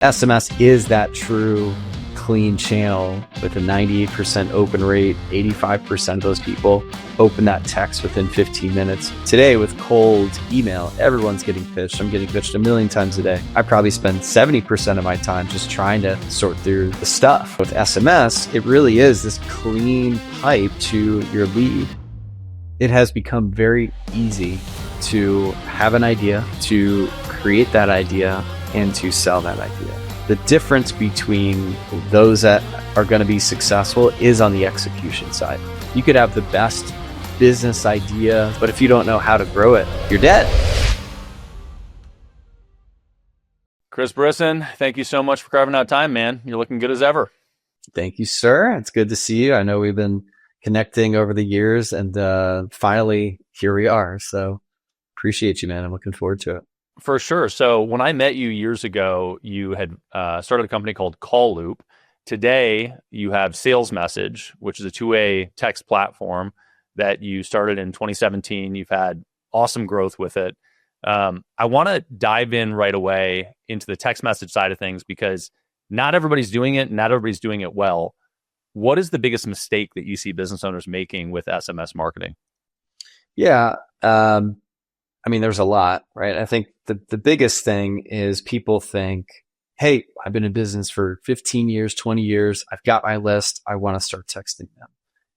SMS is that true clean channel with a 98% open rate. 85% of those people open that text within 15 minutes. Today with cold email, everyone's getting pitched. I'm getting pitched a million times a day. I probably spend 70% of my time just trying to sort through the stuff. With SMS, it really is this clean pipe to your lead. It has become very easy to have an idea, to create that idea, and to sell that idea. The difference between those that are going to be successful is on the execution side. You could have the best business idea, but if you don't know how to grow it, you're dead. Chris Brisson, thank you so much for carving out time, man. You're looking good as ever. Thank you, sir. It's good to see you. I know we've been connecting over the years, and finally, here we are. So appreciate you, man. I'm looking forward to it. For sure. So when I met you years ago, you had started a company called Call Loop. Today, you have Salesmsg, which is a two-way text platform that you started in 2017. You've had awesome growth with it. I want to dive in right away into the text message side of things because not everybody's doing it. Not everybody's doing it well. What is the biggest mistake that you see business owners making with SMS marketing? Yeah. I mean, there's a lot, right? I think the biggest thing is people think, hey, I've been in business for 15 years, 20 years. I've got my list. I want to start texting them.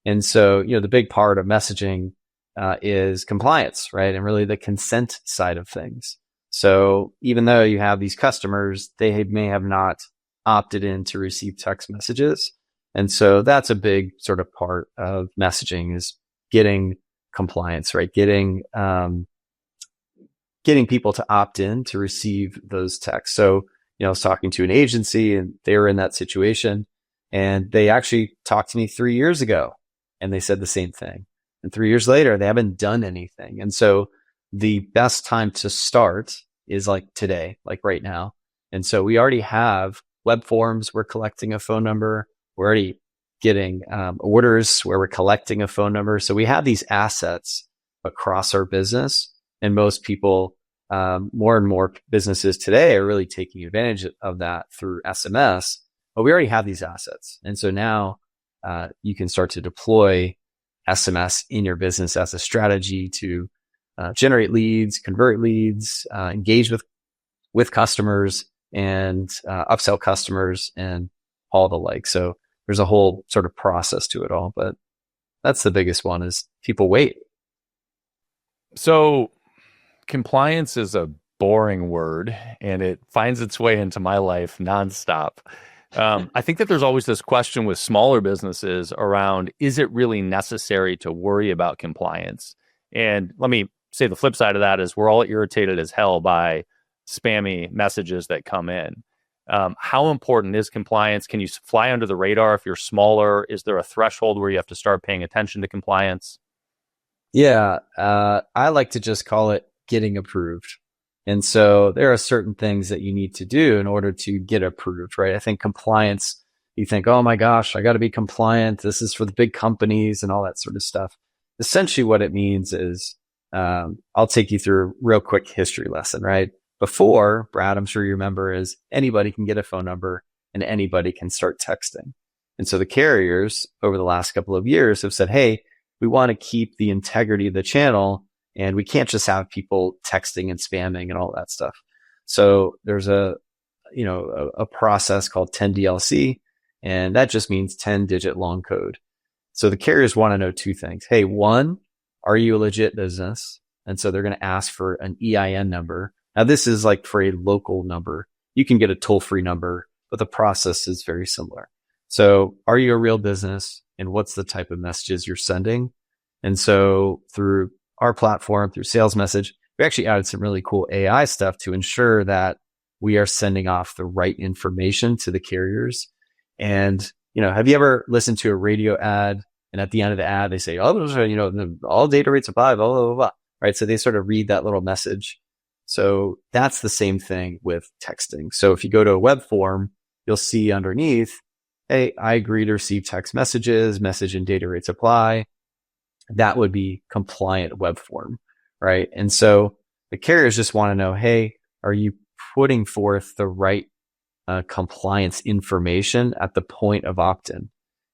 And so, the big part of messaging is compliance, right? And really the consent side of things. So even though you have these customers, they may have not opted in to receive text messages. And so that's a big sort of part of messaging is getting compliance, right? Getting people to opt in to receive those texts. So, I was talking to an agency and they were in that situation and they actually talked to me 3 years ago and they said the same thing. And 3 years later, they haven't done anything. And so the best time to start is like today, like right now. And so we already have web forms. We're collecting a phone number. We're already getting orders where we're collecting a phone number. So we have these assets across our business. And most people, more and more businesses today are really taking advantage of that through SMS, but we already have these assets. And so now you can start to deploy SMS in your business as a strategy to generate leads, convert leads, engage with customers and upsell customers and all the like. So there's a whole sort of process to it all, but that's the biggest one is people wait. So compliance is a boring word and it finds its way into my life nonstop. I think that there's always this question with smaller businesses around, is it really necessary to worry about compliance? And let me say the flip side of that is we're all irritated as hell by spammy messages that come in. How important is compliance? Can you fly under the radar if you're smaller? Is there a threshold where you have to start paying attention to compliance? Yeah, I like to just call it getting approved. And so there are certain things that you need to do in order to get approved, right? I think compliance, you think, oh my gosh, I got to be compliant. This is for the big companies and all that sort of stuff. Essentially what it means is, I'll take you through a real quick history lesson, right? Before, Brad, I'm sure you remember, is anybody can get a phone number and anybody can start texting. And so the carriers over the last couple of years have said, hey, we want to keep the integrity of the channel and we can't just have people texting and spamming and all that stuff. So there's a process called 10DLC, and that just means 10-digit long code. So the carriers want to know two things. Hey, one, are you a legit business? And so they're going to ask for an EIN number. Now this is like for a local number. You can get a toll-free number, but the process is very similar. So are you a real business? And what's the type of messages you're sending? And so through our platform, through Salesmsg, we actually added some really cool AI stuff to ensure that we are sending off the right information to the carriers. And, have you ever listened to a radio ad and at the end of the ad, they say, oh, all data rates apply, blah, blah, blah, blah, right? So they sort of read that little message. So that's the same thing with texting. So if you go to a web form, you'll see underneath, hey, I agree to receive text messages, message and data rates apply. That would be compliant web form, right? And so the carriers just want to know, hey, are you putting forth the right compliance information at the point of opt-in.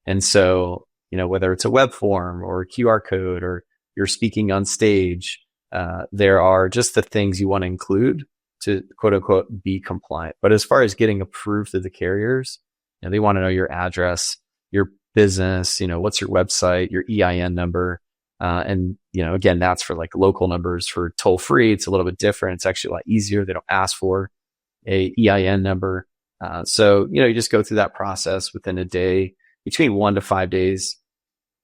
And so, whether it's a web form or a QR code or you're speaking on stage, there are just the things you want to include to quote unquote be compliant. But as far as getting approved through the carriers, they want to know your address, your business, what's your website, your EIN number. And, again, that's for like local numbers. For toll free, it's a little bit different. It's actually a lot easier. They don't ask for a EIN number. So, you just go through that process within a day, between 1 to 5 days.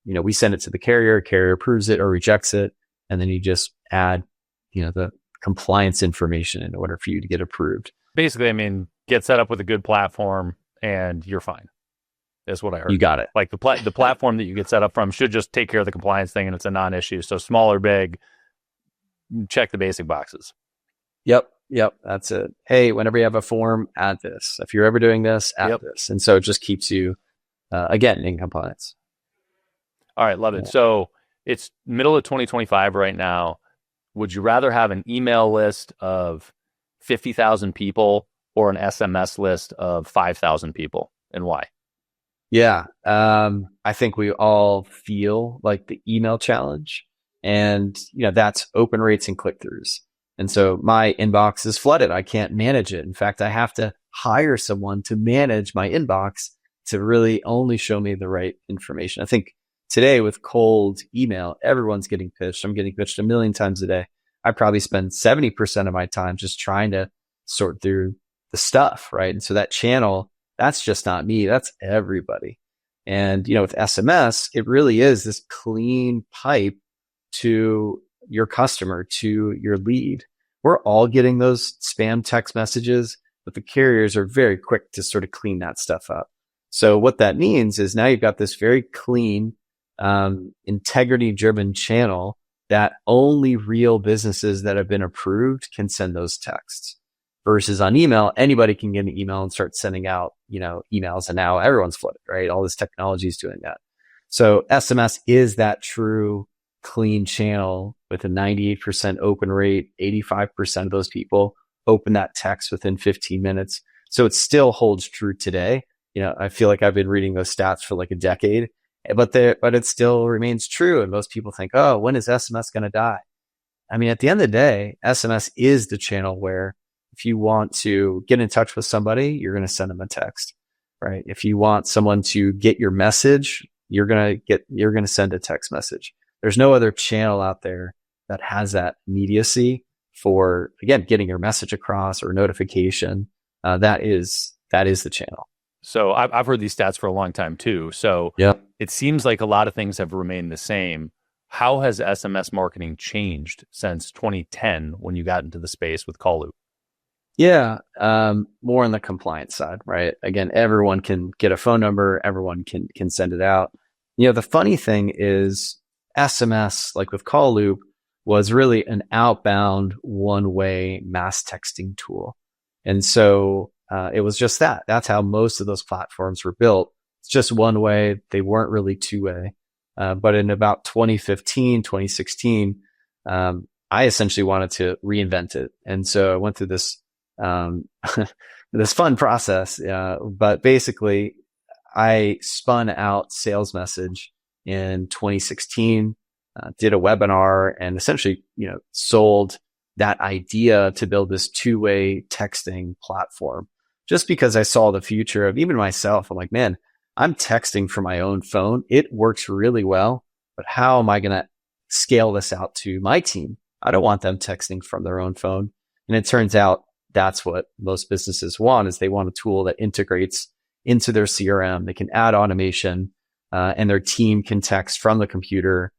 We send it to the carrier approves it or rejects it. And then you just add, the compliance information in order for you to get approved. Basically, get set up with a good platform and you're fine. That's what I heard. You got it. Like the platform that you get set up from should just take care of the compliance thing, and it's a non-issue. So small or big, check the basic boxes. Yep. That's it. Hey, whenever you have a form, add this. If you're ever doing this, add this. And so it just keeps you, again, in compliance. All right. Love it. So it's middle of 2025 right now. Would you rather have an email list of 50,000 people or an SMS list of 5,000 people, and why? Yeah. I think we all feel like the email challenge, and, that's open rates and click-throughs. And so my inbox is flooded. I can't manage it. In fact, I have to hire someone to manage my inbox to really only show me the right information. I think today with cold email, everyone's getting pitched. I'm getting pitched a million times a day. I probably spend 70% of my time just trying to sort through the stuff, right? And so that channel, that's just not me. That's everybody. And, with SMS, it really is this clean pipe to your customer, to your lead. We're all getting those spam text messages, but the carriers are very quick to sort of clean that stuff up. So what that means is now you've got this very clean, integrity-driven channel that only real businesses that have been approved can send those texts. Versus on email, anybody can get an email and start sending out, emails, and now everyone's flooded, right? All this technology is doing that. So SMS is that true clean channel with a 98% open rate. 85% of those people open that text within 15 minutes. So it still holds true today. I feel like I've been reading those stats for like a decade, but it still remains true. And most people think, oh, when is SMS going to die? At the end of the day, SMS is the channel where if you want to get in touch with somebody, you're going to send them a text, right? If you want someone to get your message, you're going to send a text message. There's no other channel out there that has that immediacy for, again, getting your message across or notification. That is the channel. So I've heard these stats for a long time too. So It seems like a lot of things have remained the same. How has SMS marketing changed since 2010 when you got into the space with Call Loop? Yeah, more on the compliance side, right? Again, everyone can get a phone number, everyone can send it out. The funny thing is SMS, like with Call Loop, was really an outbound one-way mass texting tool. And so it was just that. That's how most of those platforms were built. It's just one way. They weren't really two-way. But in about 2015, 2016, I essentially wanted to reinvent it. And so I went through this this fun process. But basically, I spun out Salesmsg in 2016, did a webinar, and essentially, sold that idea to build this two-way texting platform. Just because I saw the future of even myself, I'm like, man, I'm texting from my own phone. It works really well, but how am I going to scale this out to my team? I don't want them texting from their own phone. And it turns out that's what most businesses want, is they want a tool that integrates into their CRM. They can add automation, and their team can text from the computer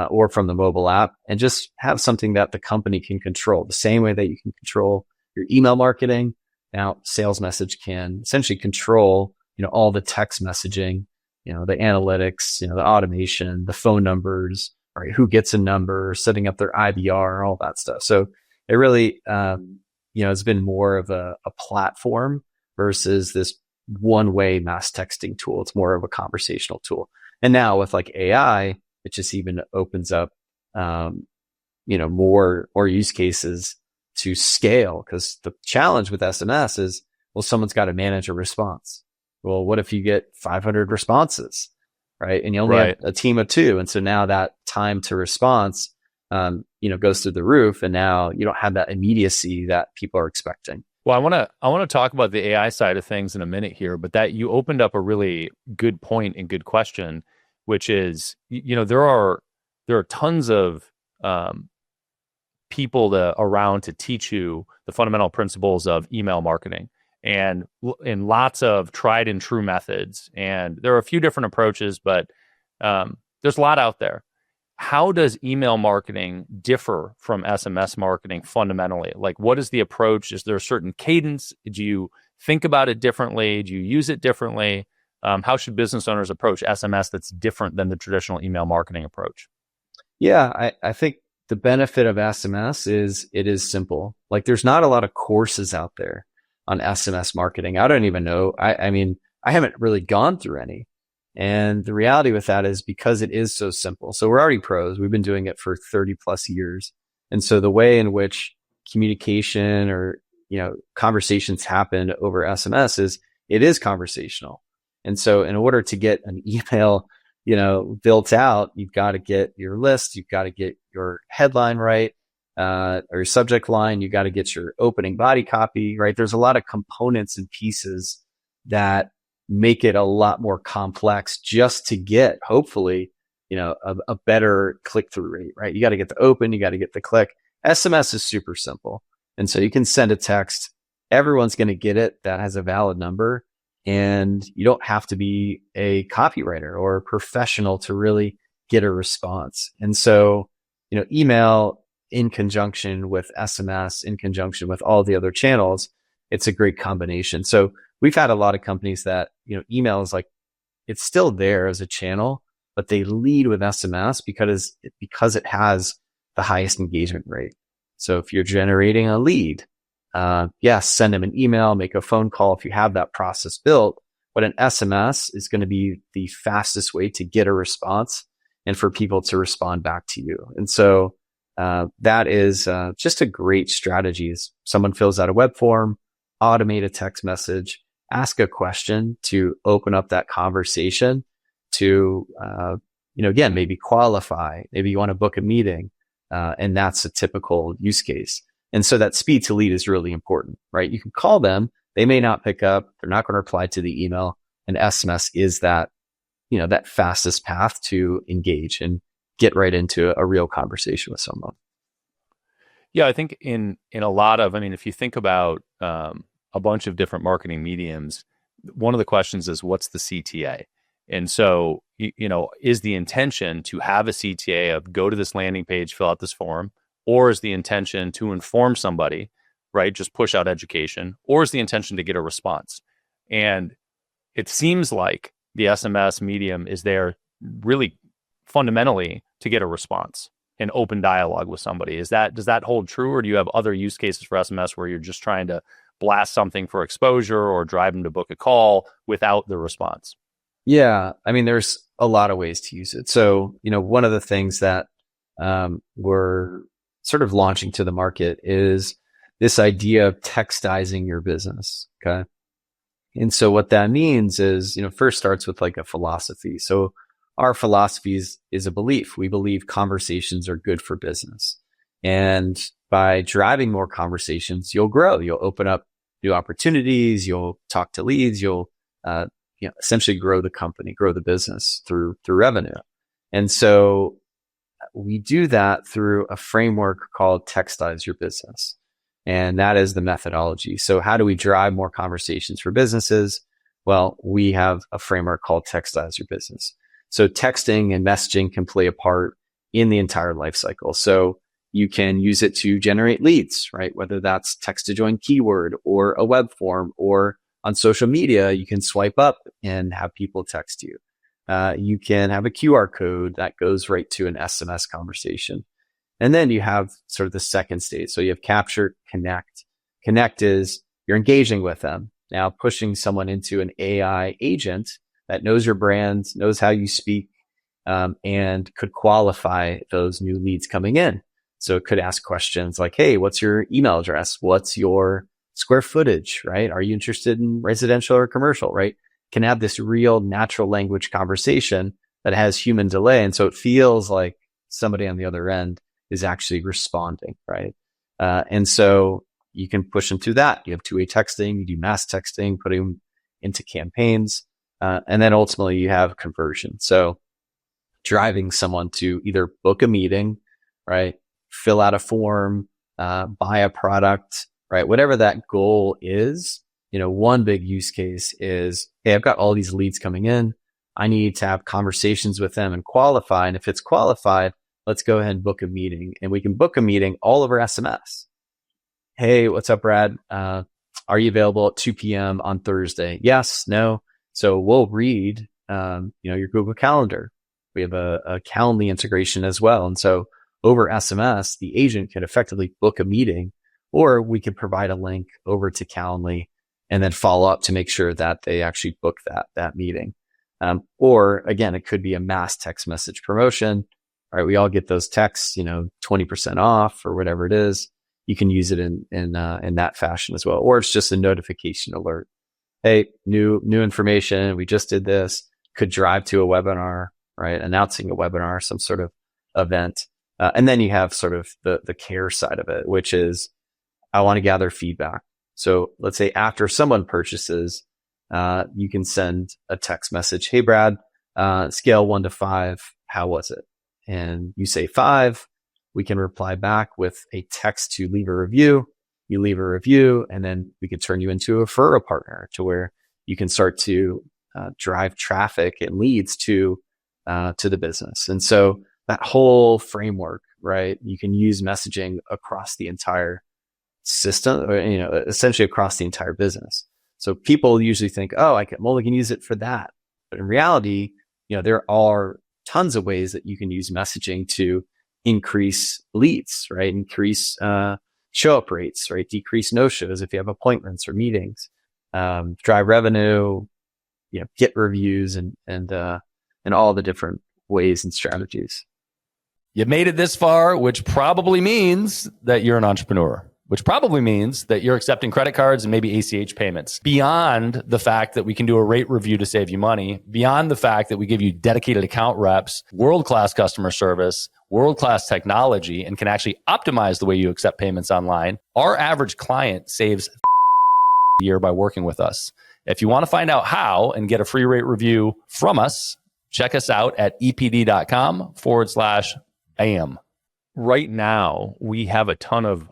or from the mobile app, and just have something that the company can control. The same way that you can control your email marketing, now Salesmsg can essentially control, all the text messaging, the analytics, the automation, the phone numbers, right? Who gets a number, setting up their IBR, all that stuff. So it really, it's been more of a platform versus this one-way mass texting tool. It's more of a conversational tool. And now with like AI, it just even opens up, more use cases to scale. Because the challenge with SMS is Well, someone's got to manage a response. Well, what if you get 500 responses, right? And you only have a team of 2. And so now that time to response, goes through the roof, and now you don't have that immediacy that people are expecting. Well, I want to talk about the AI side of things in a minute here, but that you opened up a really good point and good question, which is, there are tons of people around to teach you the fundamental principles of email marketing, and in lots of tried and true methods. And there are a few different approaches, but there's a lot out there. How does email marketing differ from SMS marketing fundamentally? Like, what is the approach? Is there a certain cadence? Do you think about it differently? Do you use it differently? How should business owners approach SMS that's different than the traditional email marketing approach? Yeah, I think the benefit of SMS is it is simple. Like, there's not a lot of courses out there on SMS marketing. I don't even know. I mean, I haven't really gone through any. And the reality with that is because it is so simple. So we're already pros. We've been doing it for 30 plus years. And so the way in which communication or, conversations happen over SMS it is conversational. And so in order to get an email, built out, you've got to get your list, you've got to get your headline right, or your subject line, you got to get your opening body copy, right? There's a lot of components and pieces that make it a lot more complex just to get, hopefully, a better click-through rate, right? You got to get the open, you got to get the click. SMS is super simple. And so you can send a text. Everyone's going to get it that has a valid number. And you don't have to be a copywriter or a professional to really get a response. And so, email in conjunction with SMS, in conjunction with all the other channels, it's a great combination. So we've had a lot of companies that, email is like, it's still there as a channel, but they lead with SMS because it has the highest engagement rate. So if you're generating a lead, send them an email, make a phone call if you have that process built. But an SMS is going to be the fastest way to get a response and for people to respond back to you. And so that is just a great strategy. Is someone fills out a web form, automate a text message, ask a question to open up that conversation to, again, maybe qualify, maybe you want to book a meeting, and that's a typical use case. And so that speed to lead is really important, right? You can call them, they may not pick up, they're not going to reply to the email, and SMS is that, that fastest path to engage and get right into a real conversation with someone. Yeah, I think in a lot of, if you think about a bunch of different marketing mediums, one of the questions is, what's the CTA? And so, is the intention to have a CTA of go to this landing page, fill out this form, or is the intention to inform somebody, right? Just push out education, or is the intention to get a response? And it seems like the SMS medium is there really fundamentally to get a response and open dialogue with somebody. Does that hold true, or do you have other use cases for SMS where you're just trying to blast something for exposure or drive them to book a call without the response? Yeah, there's a lot of ways to use it. So, one of the things that we're sort of launching to the market is this idea of textizing your business. Okay. And so what that means is, first starts with like a philosophy. So our philosophy is a belief. We believe conversations are good for business. And by driving more conversations, you'll grow. You'll open up new opportunities. You'll talk to leads. You'll, essentially grow the company, grow the business through revenue. And so we do that through a framework called Textize Your Business. And that is the methodology. So how do we drive more conversations for businesses? Well, we have a framework called Textize Your Business. So texting and messaging can play a part in the entire life cycle. So you can use it to generate leads, right? Whether that's text to join keyword or a web form, or on social media, you can swipe up and have people text you. You can have a QR code that goes right to an SMS conversation. And then you have sort of the second stage. So you have capture, connect. Connect is you're engaging with them. Now pushing someone into an AI agent that knows your brand, knows how you speak, and could qualify those new leads coming in. So it could ask questions like, hey, what's your email address? What's your square footage, right? Are you interested in residential or commercial, right? Can have this real natural language conversation that has human delay. And so it feels like somebody on the other end is actually responding, right? And so you can push them through that. You have two-way texting, you do mass texting, putting them into campaigns. And then ultimately you have conversion. So driving someone to either book a meeting, right? Fill out a form, buy a product, right? Whatever that goal is, one big use case is, hey, I've got all these leads coming in. I need to have conversations with them and qualify. And if it's qualified, let's go ahead and book a meeting. And we can book a meeting all over SMS. Hey, what's up, Brad? Are you available at 2 p.m. on Thursday? Yes, no. So we'll read, your Google Calendar. We have a Calendly integration as well. And so over SMS, the agent can effectively book a meeting, or we can provide a link over to Calendly and then follow up to make sure that they actually book that meeting. Or again, it could be a mass text message promotion. All right, we all get those texts, 20% off or whatever it is. You can use it in that fashion as well. Or it's just a notification alert. Hey, new information. We just did this. Could drive to a webinar, right? Announcing a webinar, some sort of event. And then you have sort of the care side of it, which is I want to gather feedback. So let's say after someone purchases, you can send a text message. Hey, Brad, scale 1 to 5. How was it? And you say 5. We can reply back with a text to leave a review. You leave a review, and then we can turn you into a referral partner to where you can start to drive traffic and leads to the business. And so that whole framework, right? You can use messaging across the entire system, or, essentially across the entire business. So people usually think, oh, I can use it for that. But in reality, there are tons of ways that you can use messaging to increase leads, right? Increase show up rates, right? Decrease no shows if you have appointments or meetings, drive revenue, get reviews and all the different ways and strategies. You made it this far, which probably means that you're an entrepreneur, which probably means that you're accepting credit cards and maybe ACH payments. Beyond the fact that we can do a rate review to save you money, beyond the fact that we give you dedicated account reps, world-class customer service, world-class technology, and can actually optimize the way you accept payments online, our average client saves a year by working with us. If you want to find out how and get a free rate review from us, check us out at epd.com/BAM. Right now, we have a ton of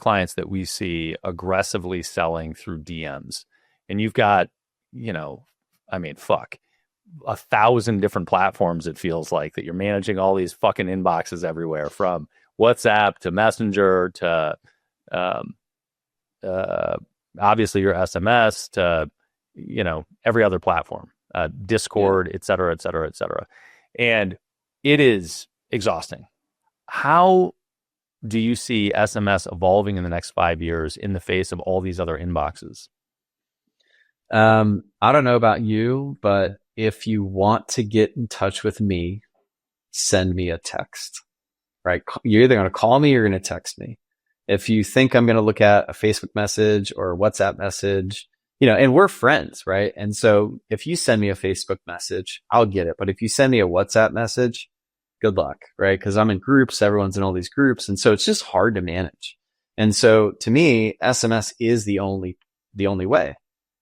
clients that we see aggressively selling through DMs. And you've got, 1,000 different platforms, it feels like, that you're managing all these fucking inboxes everywhere, from WhatsApp to Messenger to obviously your SMS to, every other platform, Discord, et cetera, et cetera, et cetera. And it is exhausting. How do you see SMS evolving in the next 5 years in the face of all these other inboxes? I don't know about you, but if you want to get in touch with me, send me a text, right? You're either going to call me or you're going to text me. If you think I'm going to look at a Facebook message or a WhatsApp message, and we're friends, right? And so if you send me a Facebook message, I'll get it. But if you send me a WhatsApp message, good luck, right? Because I'm in groups, everyone's in all these groups. And so it's just hard to manage. And so to me, SMS is the only way.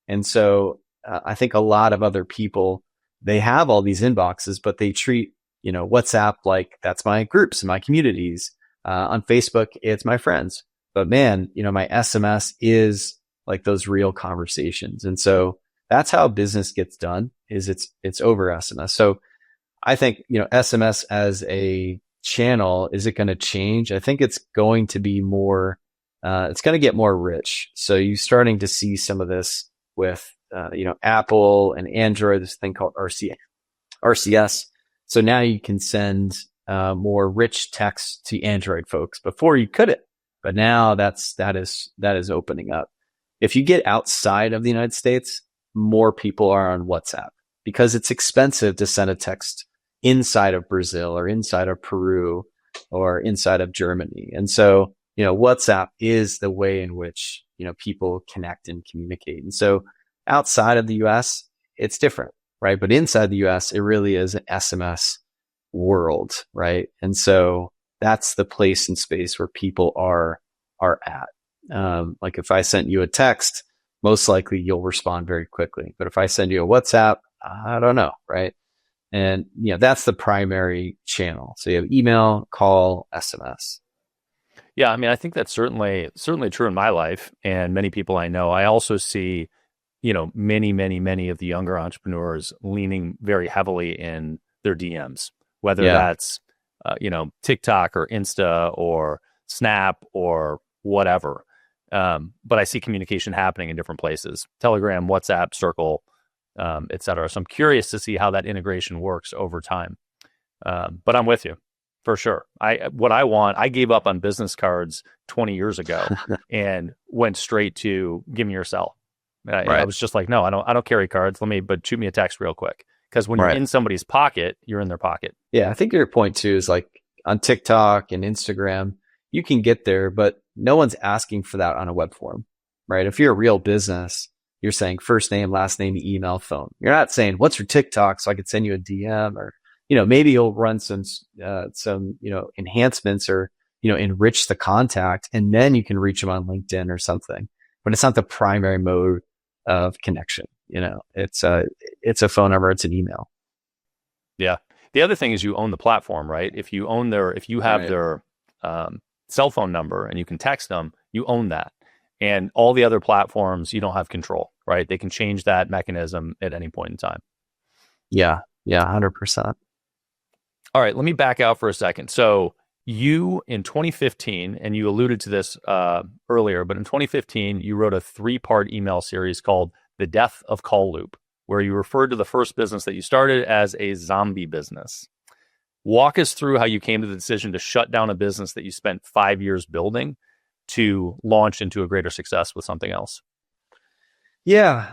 And so I think a lot of other people, they have all these inboxes, but they treat, WhatsApp like that's my groups and my communities. On Facebook, it's my friends. But man, my SMS is like those real conversations. And so that's how business gets done, is it's over SMS. So I think, SMS as a channel, is it going to change? I think it's going to be more, it's going to get more rich. So you're starting to see some of this with, Apple and Android, this thing called RCS. So now you can send more rich text to Android folks. Before you couldn't, but now that is opening up. If you get outside of the United States, more people are on WhatsApp because it's expensive to send a text inside of Brazil or inside of Peru or inside of Germany. And so, WhatsApp is the way in which, people connect and communicate. And so outside of the US, it's different, right? But inside the US, it really is an SMS world, right? And so that's the place and space where people are at. Like if I sent you a text, most likely you'll respond very quickly. But if I send you a WhatsApp, I don't know, right? And that's the primary channel. So you have email, call, SMS. Yeah, I mean, I think that's certainly true in my life and many people I know. I also see, many of the younger entrepreneurs leaning very heavily in their DMs, whether that's TikTok or Insta or Snap or whatever. But I see communication happening in different places: Telegram, WhatsApp, Circle, et cetera. So I'm curious to see how that integration works over time. But I'm with you for sure. I gave up on business cards 20 years ago and went straight to give me your cell. I was just like, no, I don't carry cards. But shoot me a text real quick. Because when you're in somebody's pocket, you're in their pocket. Yeah, I think your point too is like on TikTok and Instagram, you can get there, but no one's asking for that on a web form, right? If you're a real business, you're saying first name, last name, email, phone. You're not saying, what's your TikTok so I could send you a DM, or, maybe you'll run some enhancements or, enrich the contact, and then you can reach them on LinkedIn or something. But it's not the primary mode of connection. It's a phone number, it's an email. Yeah. The other thing is you own the platform, right? If you have their cell phone number and you can text them, you own that. And all the other platforms, you don't have control, right? They can change that mechanism at any point in time. Yeah. 100%. All right. Let me back out for a second. So you, in 2015, and you alluded to this earlier, but in 2015, you wrote a 3-part email series called The Death of Call Loop, where you referred to the first business that you started as a zombie business. Walk us through how you came to the decision to shut down a business that you spent 5 years building to launch into a greater success with something else. Yeah.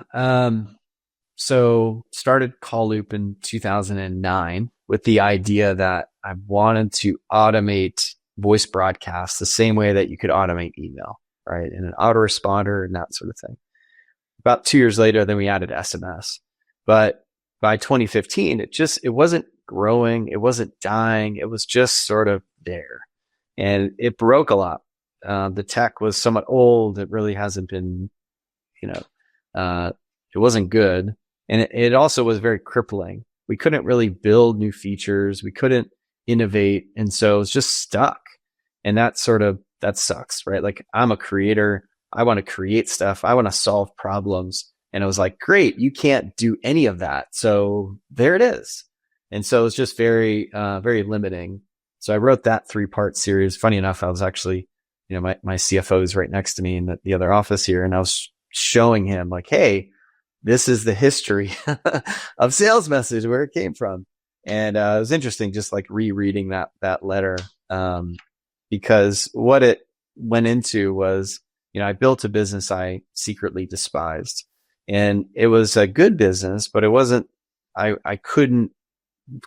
So started Call Loop in 2009 with the idea that I wanted to automate voice broadcasts the same way that you could automate email, right? And an autoresponder and that sort of thing. About 2 years later, then we added SMS. But by 2015, it wasn't growing. It wasn't dying. It was just sort of there. And it broke a lot. The tech was somewhat old. It really hasn't been, it wasn't good. And it also was very crippling. We couldn't really build new features. We couldn't innovate. And so it was just stuck. And that sucks, right? Like, I'm a creator. I want to create stuff. I want to solve problems. And it was like, great, you can't do any of that. So there it is. And so it's just very, very limiting. So I wrote that 3-part series. Funny enough, I was actually, my CFO is right next to me in the other office here. And I was showing him like, hey, this is the history of Salesmsg, where it came from. And it was interesting just like rereading that letter, because what it went into was, I built a business I secretly despised, and it was a good business, but it wasn't, I couldn't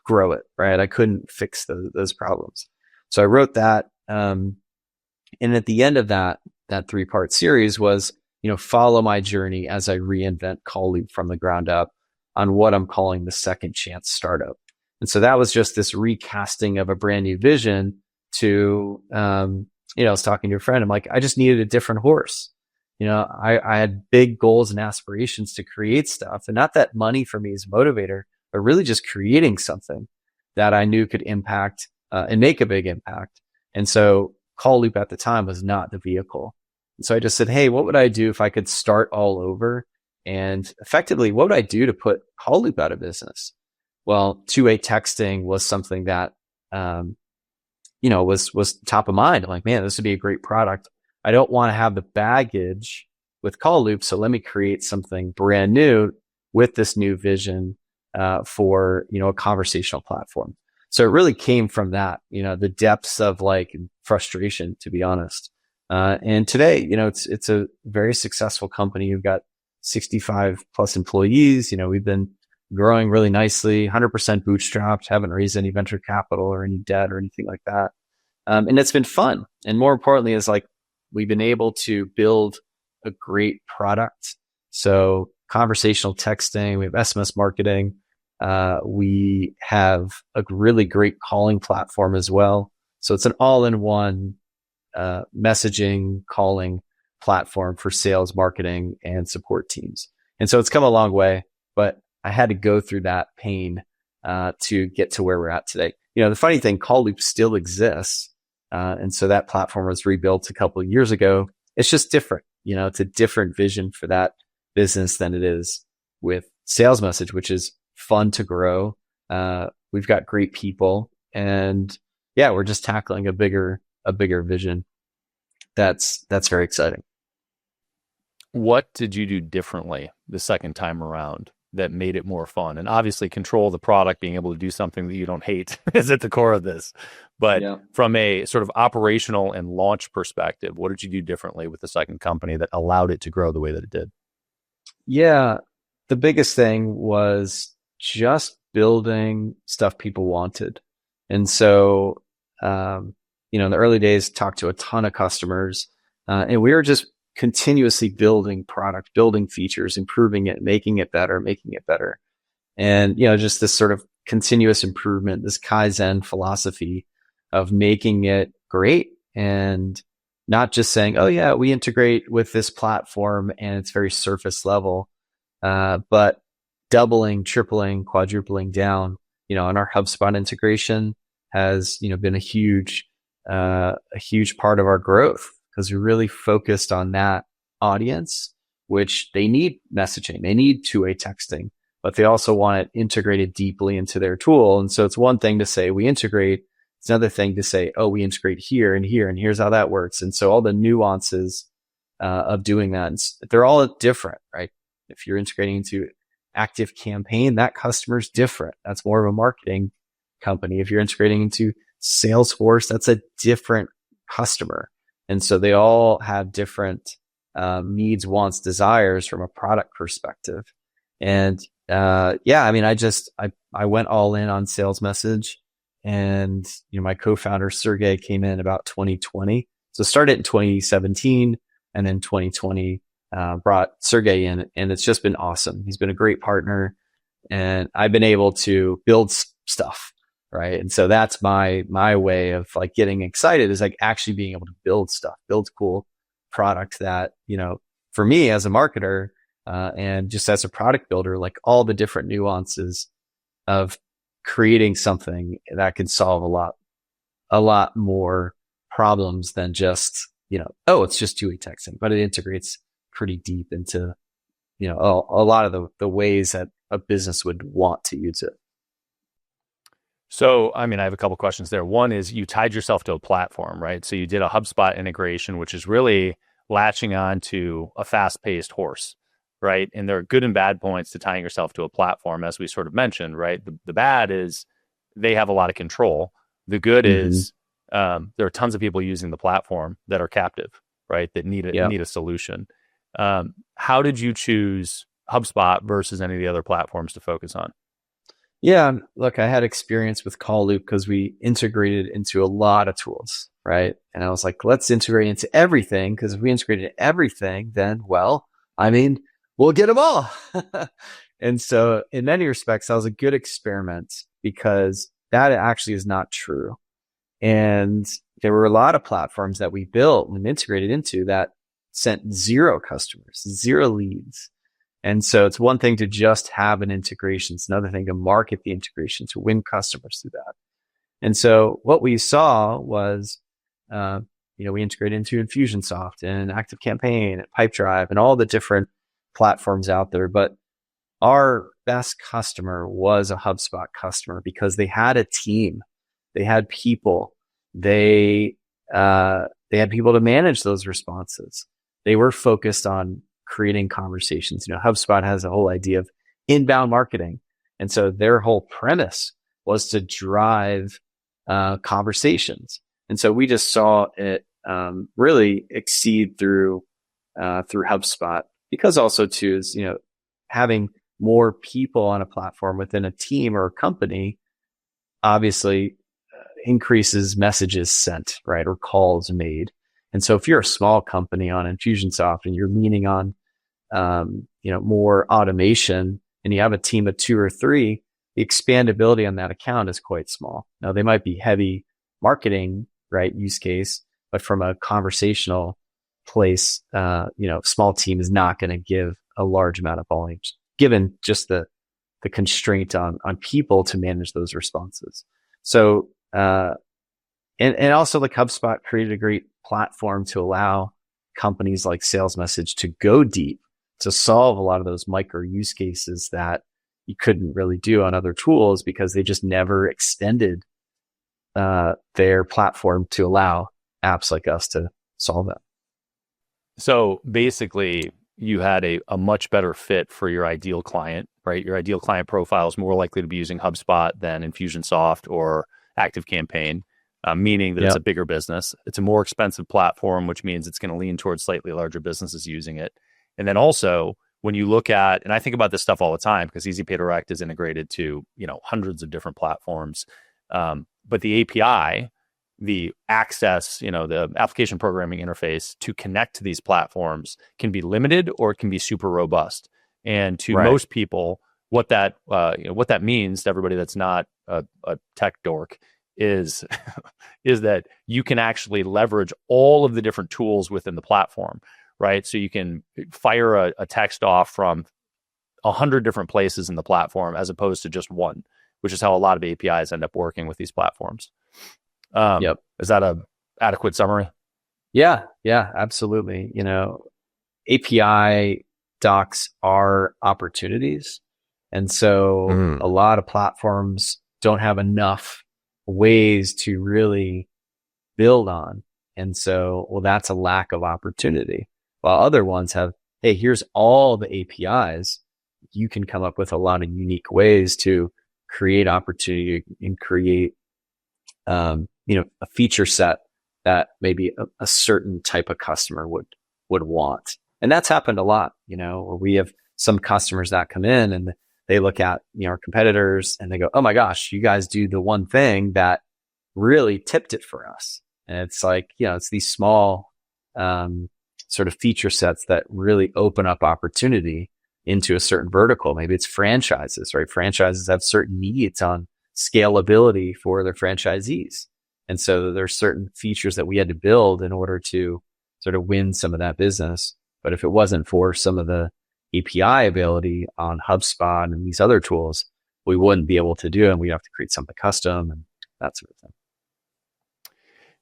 grow it, right? I couldn't fix those problems. So I wrote that. And at the end of that 3-part series was, follow my journey as I reinvent Call Loop from the ground up on what I'm calling the second chance startup. And so that was just this recasting of a brand new vision to, I was talking to a friend. I'm like, I just needed a different horse. I had big goals and aspirations to create stuff, and not that money for me is a motivator, but really just creating something that I knew could impact and make a big impact. And so Call Loop at the time was not the vehicle. And so I just said, hey, what would I do if I could start all over? And effectively, what would I do to put Call Loop out of business? Well, two-way texting was something that, was top of mind. I'm like, man, this would be a great product. I don't want to have the baggage with Call Loop. So let me create something brand new with this new vision for, a conversational platform. So it really came from that, the depths of like frustration, to be honest. And today, it's a very successful company. We've got 65 plus employees. We've been growing really nicely, 100% bootstrapped, haven't raised any venture capital or any debt or anything like that. And it's been fun. And more importantly is like, we've been able to build a great product. So conversational texting, we have SMS marketing. We have a really great calling platform as well. So it's an all-in-one messaging, calling platform for sales, marketing, and support teams. And so it's come a long way, but I had to go through that pain to get to where we're at today. The funny thing, Call Loop still exists. And so that platform was rebuilt a couple of years ago. It's just different. It's a different vision for that business than it is with Salesmsg, which is fun to grow. We've got great people, and yeah, we're just tackling a bigger vision. That's very exciting. What did you do differently the second time around that made it more fun? And obviously control of the product, being able to do something that you don't hate is at the core of this. But from a sort of operational and launch perspective, what did you do differently with the second company that allowed it to grow the way that it did? Yeah, the biggest thing was just building stuff people wanted. And so, in the early days, talked to a ton of customers, and we were just continuously building product, building features, improving it, making it better. And, just this sort of continuous improvement, this Kaizen philosophy of making it great and not just saying, oh yeah, we integrate with this platform and it's very surface level, but doubling, tripling, quadrupling down, on our HubSpot integration has, been a huge part of our growth because we really focused on that audience, which they need messaging, they need two-way texting, but they also want it integrated deeply into their tool. And so it's one thing to say we integrate. It's another thing to say, oh, we integrate here and here, and here's how that works. And so all the nuances of doing that, they're all different, right? If you're integrating into Active Campaign, that customer's different. That's more of a marketing company. If you're integrating into Salesforce, that's a different customer. And so they all have different needs, wants, desires from a product perspective. And I went all in on Salesmsg. And, my co-founder, Sergey, came in about 2020. So started in 2017 and then 2020, brought Sergey in, and it's just been awesome. He's been a great partner, and I've been able to build stuff. Right. And so that's my way of like getting excited, is like actually being able to build stuff, build cool product that, for me as a marketer, and just as a product builder, like all the different nuances of creating something that can solve a lot more problems than just, it's just two-way texting, but it integrates pretty deep into, a lot of the ways that a business would want to use it. So, I have a couple questions there. One is you tied yourself to a platform, right? So you did a HubSpot integration, which is really latching on to a fast-paced horse, right? And there are good and bad points to tying yourself to a platform, as we sort of mentioned, right? The bad is they have a lot of control. The good is there are tons of people using the platform that are captive, right? That need a solution. How did you choose HubSpot versus any of the other platforms to focus on? Yeah, look, I had experience with Call Loop because we integrated into a lot of tools, right? And I was like, let's integrate into everything, because if we integrated everything, then, we'll get them all. And so in many respects, that was a good experiment, because that actually is not true. And there were a lot of platforms that we built and integrated into that sent 0 customers, 0 leads. And so it's one thing to just have an integration. It's another thing to market the integration, to win customers through that. And so what we saw was, we integrated into Infusionsoft and Active Campaign and Pipedrive and all the different platforms out there. But our best customer was a HubSpot customer, because they had a team, they had people, they had people to manage those responses. They were focused on creating conversations. HubSpot has a whole idea of inbound marketing. And so their whole premise was to drive conversations. And so we just saw it really exceed through HubSpot, because also too is, having more people on a platform within a team or a company obviously increases messages sent, right? Or calls made. And so if you're a small company on Infusionsoft and you're leaning on, more automation and you have a team of 2 or 3, the expandability on that account is quite small. Now they might be heavy marketing, right, use case, but from a conversational place, small team is not going to give a large amount of volumes given just the constraint on people to manage those responses. So, and also like HubSpot created a great platform to allow companies like Salesmsg to go deep to solve a lot of those micro use cases that you couldn't really do on other tools because they just never extended their platform to allow apps like us to solve that. So basically, you had a much better fit for your ideal client, right? Your ideal client profile is more likely to be using HubSpot than Infusionsoft or ActiveCampaign, meaning that it's a bigger business. It's a more expensive platform, which means it's going to lean towards slightly larger businesses using it. And then also, when you look at, and I think about this stuff all the time because EasyPay Direct is integrated to, hundreds of different platforms. But the API, the access, the application programming interface to connect to these platforms can be limited or it can be super robust. And to most people, what that means to everybody that's not a tech dork is is that you can actually leverage all of the different tools within the platform, right? So you can fire a text off from 100 different places in the platform as opposed to just one, which is how a lot of APIs end up working with these platforms. Is that a adequate summary? Yeah, absolutely. API docs are opportunities. And so a lot of platforms don't have enough ways to really build on. And so, that's a lack of opportunity. While other ones have, hey, here's all the APIs. You can come up with a lot of unique ways to create opportunity and create, a feature set that maybe a certain type of customer would want. And that's happened a lot, where we have some customers that come in and they look at, our competitors and they go, oh my gosh, you guys do the one thing that really tipped it for us. And it's like, it's these small, sort of feature sets that really open up opportunity into a certain vertical. Maybe it's franchises, right? Franchises have certain needs on scalability for their franchisees. And so there's certain features that we had to build in order to sort of win some of that business. But if it wasn't for some of the API ability on HubSpot and these other tools, we wouldn't be able to do it. And we'd have to create something custom and that sort of thing.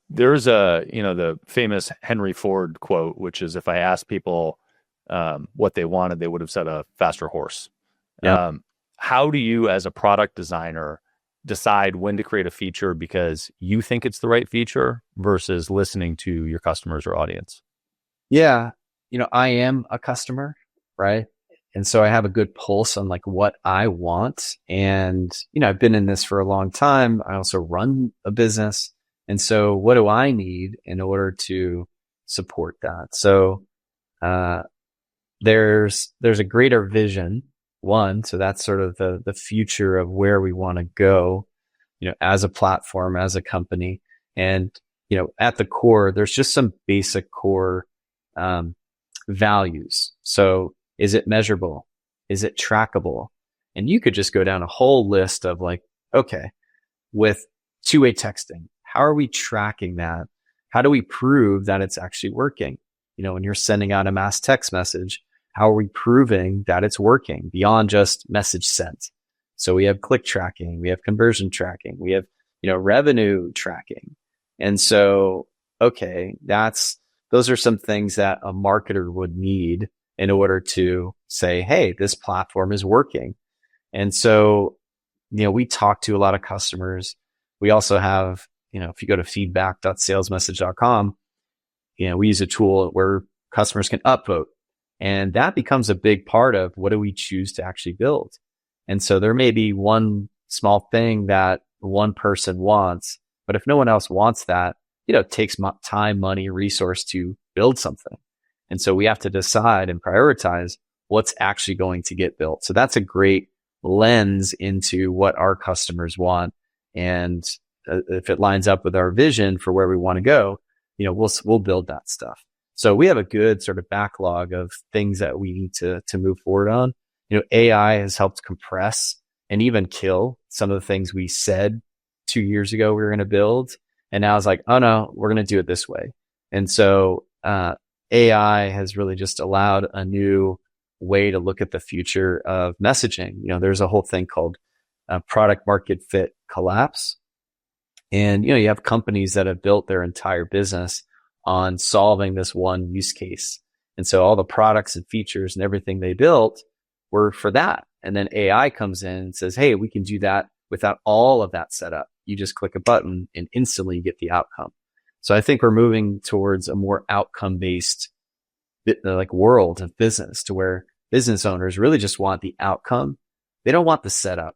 There's the famous Henry Ford quote, which is, if I asked people what they wanted, they would have said a faster horse. Yeah. How do you, as a product designer, decide when to create a feature because you think it's the right feature versus listening to your customers or audience? Yeah. I am a customer, right? And so I have a good pulse on like what I want. And, I've been in this for a long time. I also run a business. And so what do I need in order to support that? So, there's a greater vision. One, so that's sort of the future of where we want to go, as a platform, as a company. And, at the core, there's just some basic core, values. So is it measurable? Is it trackable? And you could just go down a whole list of like, okay, with two-way texting, how are we tracking that? How do we prove that it's actually working? When you're sending out a mass text message, how are we proving that it's working beyond just message sent? So we have click tracking, we have conversion tracking, we have, revenue tracking. And so, okay, those are some things that a marketer would need in order to say, hey, this platform is working. And so, we talk to a lot of customers. We also have, if you go to feedback.salesmsg.com, we use a tool where customers can upvote. And that becomes a big part of what do we choose to actually build. And so there may be one small thing that one person wants, but if no one else wants that, it takes time, money, resource to build something. And so we have to decide and prioritize what's actually going to get built. So that's a great lens into what our customers want. And if it lines up with our vision for where we want to go, we'll build that stuff. So we have a good sort of backlog of things that we need to move forward on. AI has helped compress and even kill some of the things we said 2 years ago we were going to build. And now it's like, oh no, we're going to do it this way. And so AI has really just allowed a new way to look at the future of messaging. There's a whole thing called product market fit collapse. And, you have companies that have built their entire business on solving this one use case. And so all the products and features and everything they built were for that. And then AI comes in and says, hey, we can do that without all of that setup. You just click a button and instantly you get the outcome. So I think we're moving towards a more outcome-based like world of business, to where business owners really just want the outcome. They don't want the setup.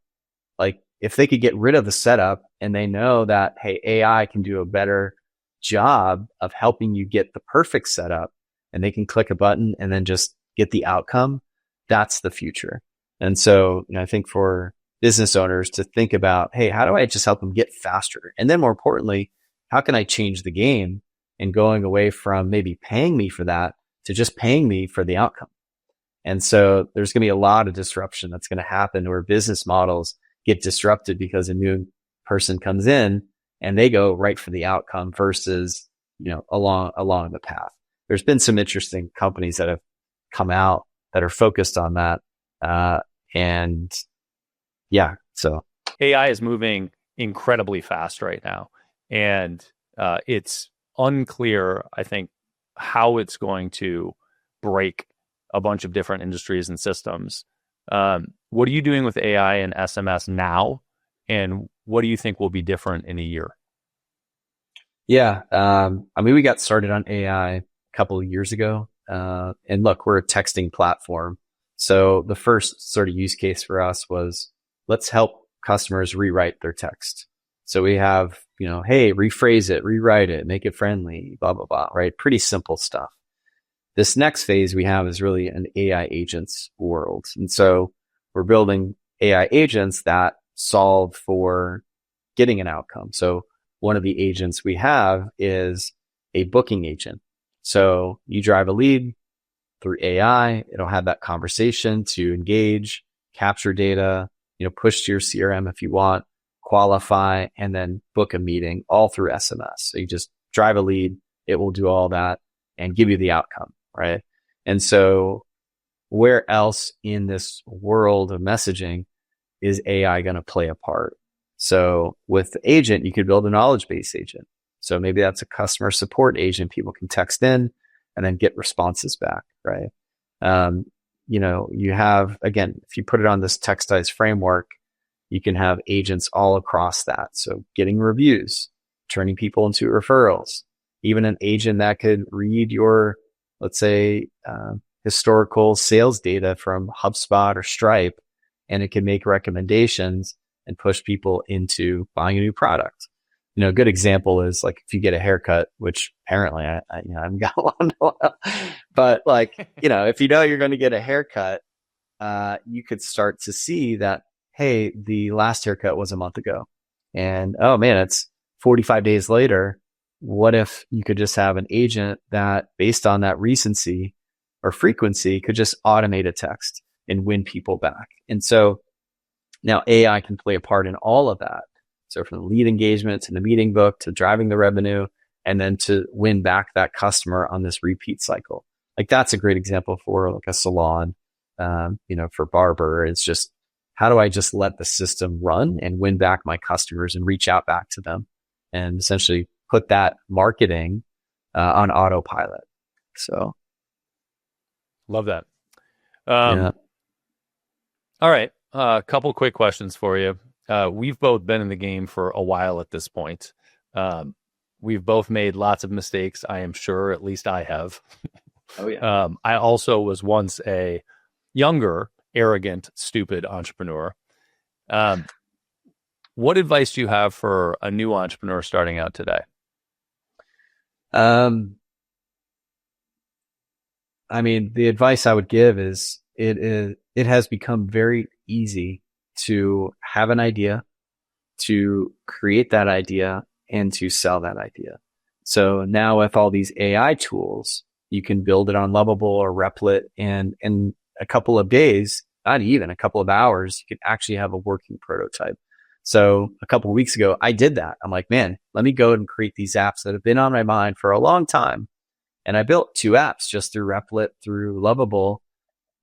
Like if they could get rid of the setup and they know that, hey, AI can do a better job of helping you get the perfect setup, and they can click a button and then just get the outcome, that's the future. And so, I think for business owners to think about, hey, how do I just help them get faster? And then more importantly, how can I change the game and going away from maybe paying me for that to just paying me for the outcome? And so there's going to be a lot of disruption that's going to happen, where business models get disrupted because a new person comes in and they go right for the outcome versus, along the path. There's been some interesting companies that have come out that are focused on that. And yeah, so AI is moving incredibly fast right now. And it's unclear, I think, how it's going to break a bunch of different industries and systems. What are you doing with AI and SMS now? And what do you think will be different in a year? Yeah. We got started on AI a couple of years ago. And look, we're a texting platform. So the first sort of use case for us was, let's help customers rewrite their text. So we have, hey, rephrase it, rewrite it, make it friendly, blah, blah, blah, right? Pretty simple stuff. This next phase we have is really an AI agents world. And so we're building AI agents that solve for getting an outcome. So one of the agents we have is a booking agent. So you drive a lead through AI, it'll have that conversation to engage, capture data, push to your CRM if you want, qualify, and then book a meeting all through SMS. So you just drive a lead, it will do all that and give you the outcome, right? And so where else in this world of messaging is AI going to play a part? So with the agent, you could build a knowledge base agent. So maybe that's a customer support agent. People can text in and then get responses back, right? You have, again, if you put it on this Textize framework, you can have agents all across that. So getting reviews, turning people into referrals, even an agent that could read your, let's say, historical sales data from HubSpot or Stripe, and it can make recommendations and push people into buying a new product. A good example is like if you get a haircut, which apparently I haven't got one in a while, but like, if you're going to get a haircut, you could start to see that, hey, the last haircut was a month ago, and oh man, it's 45 days later. What if you could just have an agent that, based on that recency or frequency, could just automate a text and win people back? And so now AI can play a part in all of that. So from the lead engagement to the meeting book to driving the revenue, and then to win back that customer on this repeat cycle. Like that's a great example for like a salon, for barber. It's just, how do I just let the system run and win back my customers and reach out back to them and essentially put that marketing on autopilot. So. Love that. Yeah. All right. A couple quick questions for you. We've both been in the game for a while at this point. We've both made lots of mistakes, I am sure. At least I have. Oh, yeah. I also was once a younger, arrogant, stupid entrepreneur. What advice do you have for a new entrepreneur starting out today? The advice I would give is it has become very easy to have an idea, to create that idea, and to sell that idea. So now with all these AI tools, you can build it on Lovable or Replit, and in a couple of days, not even a couple of hours, you could actually have a working prototype. So a couple of weeks ago, I did that. I'm like, man, let me go and create these apps that have been on my mind for a long time. And I built 2 apps just through Replit, through Lovable,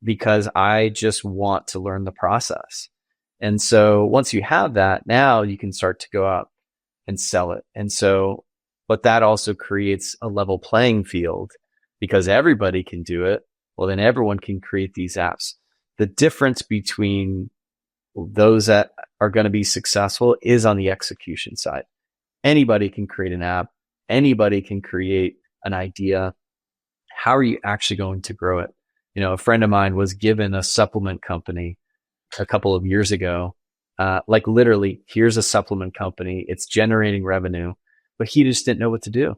because I just want to learn the process. And so once you have that, now you can start to go out and sell it. And so, but that also creates a level playing field because everybody can do it. Well, then everyone can create these apps. The difference between those that are going to be successful is on the execution side. Anybody can create an app. Anybody can create an idea. How are you actually going to grow it? You know, a friend of mine was given a supplement company a couple of years ago. Like literally, here's a supplement company. It's generating revenue, but he just didn't know what to do.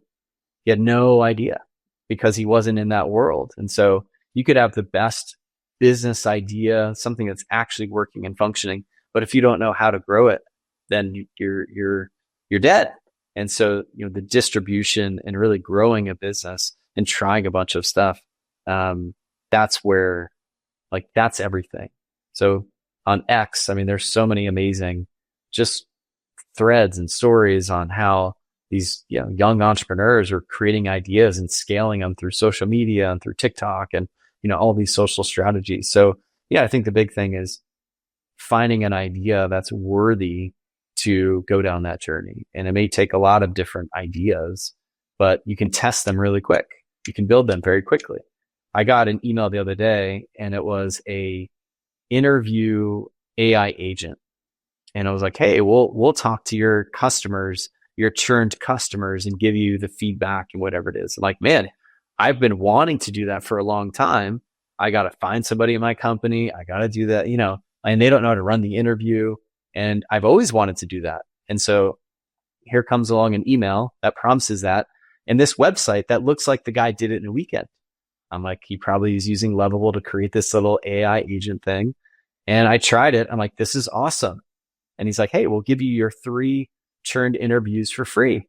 He had no idea because he wasn't in that world. And so you could have the best business idea, something that's actually working and functioning, but if you don't know how to grow it, then you're dead. And so, you know, the distribution and really growing a business and trying a bunch of stuff, that's where, like, that's everything. So on X, I mean, there's so many amazing just threads and stories on how these, you know, young entrepreneurs are creating ideas and scaling them through social media and through TikTok and, you know, all these social strategies. So yeah, I think the big thing is finding an idea that's worthy to go down that journey. And it may take a lot of different ideas, but you can test them really quick. You can build them very quickly. I got an email the other day and it was a interview AI agent. And I was like, hey, we'll talk to your customers, your churned customers, and give you the feedback and whatever it is. I'm like, man, I've been wanting to do that for a long time. I got to find somebody in my company. I got to do that, you know, and they don't know how to run the interview. And I've always wanted to do that. And so here comes along an email that promises that. And this website that looks like the guy did it in a weekend. I'm like, he probably is using Lovable to create this little AI agent thing. And I tried it. I'm like, this is awesome. And he's like, hey, we'll give you your 3 churned interviews for free.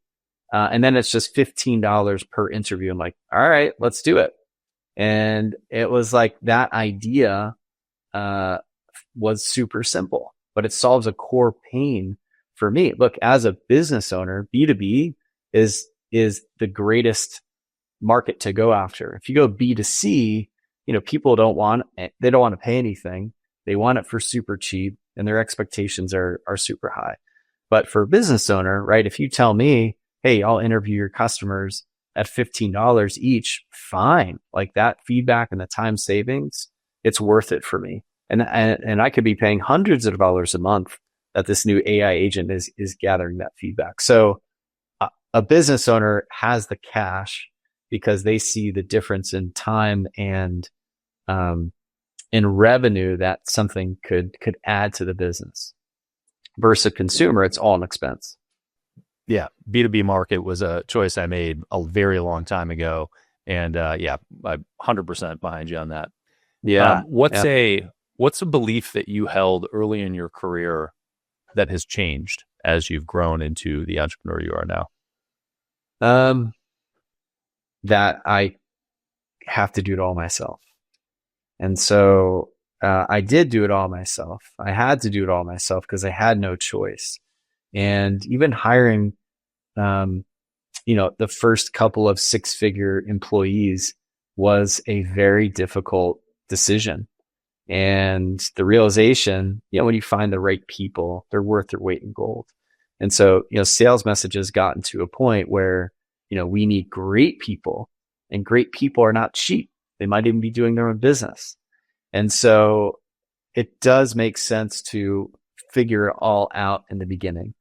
And then it's just $15 per interview. I'm like, all right, let's do it. And it was like that idea was super simple, but it solves a core pain for me. Look, as a business owner, B2B is the greatest market to go after. If you go B2C, you know, people don't want to pay anything. They want it for super cheap and their expectations are super high. But for a business owner, right, if you tell me, hey, I'll interview your customers at $15 each, fine. Like that feedback and the time savings, it's worth it for me. And I could be paying hundreds of dollars a month that this new AI agent is gathering that feedback. So a business owner has the cash because they see the difference in time and in revenue that something could add to the business. Versus a consumer, it's all an expense. Yeah, B2B market was a choice I made a very long time ago, and yeah, I'm 100% behind you on that. Yeah. What's a belief that you held early in your career that has changed as you've grown into the entrepreneur you are now? That I have to do it all myself. And so I did do it all myself. I had to do it all myself because I had no choice. And even hiring, you know, the first couple of 6-figure employees was a very difficult decision. And the realization, you know, when you find the right people, they're worth their weight in gold. And so, you know, Salesmsg has gotten to a point where, you know, we need great people, and great people are not cheap. They might even be doing their own business. And so it does make sense to figure it all out in the beginning.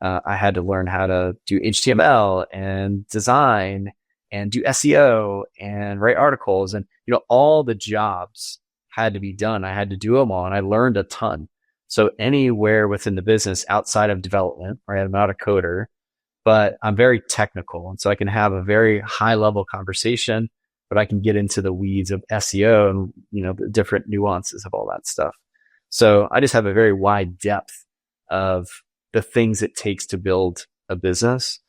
I had to learn how to do HTML and design and do SEO and write articles, and, you know, all the jobs had to be done. I had to do them all, and I learned a ton. So anywhere within the business outside of development, right? I'm not a coder, but I'm very technical. And so I can have a very high level conversation, but I can get into the weeds of SEO and, you know, the different nuances of all that stuff. So I just have a very wide depth of the things it takes to build a business.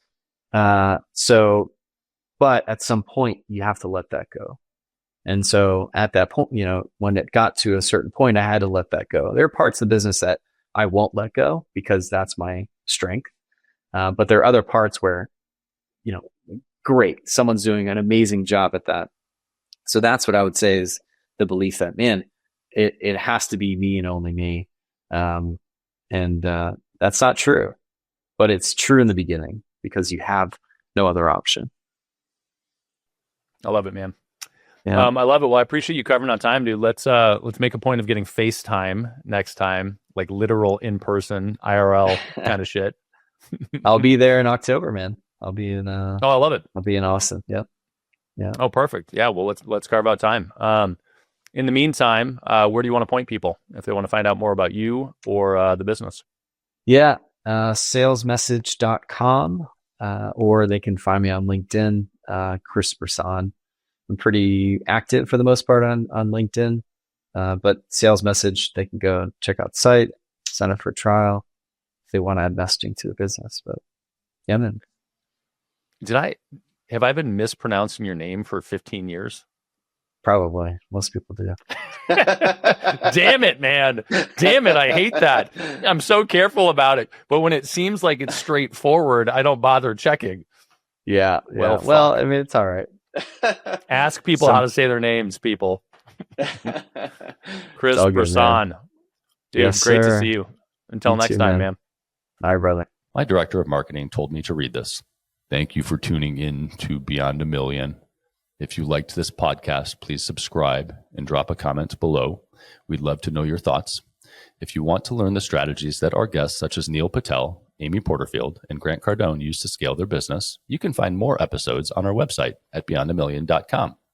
But at some point you have to let that go. And so at that point, when it got to a certain point, I had to let that go. There are parts of the business that I won't let go because that's my strength. But there are other parts where, great, someone's doing an amazing job at that. So that's what I would say is the belief that, man, it has to be me and only me. And that's not true, but it's true in the beginning because you have no other option. I love it, man. Yeah. I love it. Well, I appreciate you covering on time, dude. Let's make a point of getting FaceTime next time, like literal in-person IRL kind of shit. I'll be there in October, man. I'll be in I love it. I'll be in Austin. Yep. Yeah. Oh, perfect. Yeah. Well, let's carve out time. In the meantime, where do you want to point people if they want to find out more about you or the business? Yeah. Salesmsg.com, or they can find me on LinkedIn, Chris Brisson. I'm pretty active for the most part on LinkedIn, but Sales Message, they can go and check out the site, sign up for a trial if they want to add messaging to the business. But yeah, man. Have I been mispronouncing your name for 15 years? Probably. Most people do. Damn it, man. Damn it. I hate that. I'm so careful about it. But when it seems like it's straightforward, I don't bother checking. Yeah. Well, I mean, it's all right. Ask people how to say their names, people. Chris Brisson. Dude, yes, great sir. to see you. Until You next too, time, man. man. All right, brother. My director of marketing told me to read this. Thank you for tuning in to Beyond a Million. If you liked this podcast, please subscribe and drop a comment below. We'd love to know your thoughts. If you want to learn the strategies that our guests such as Neil Patel, Amy Porterfield, and Grant Cardone use to scale their business, you can find more episodes on our website at beyondamillion.com.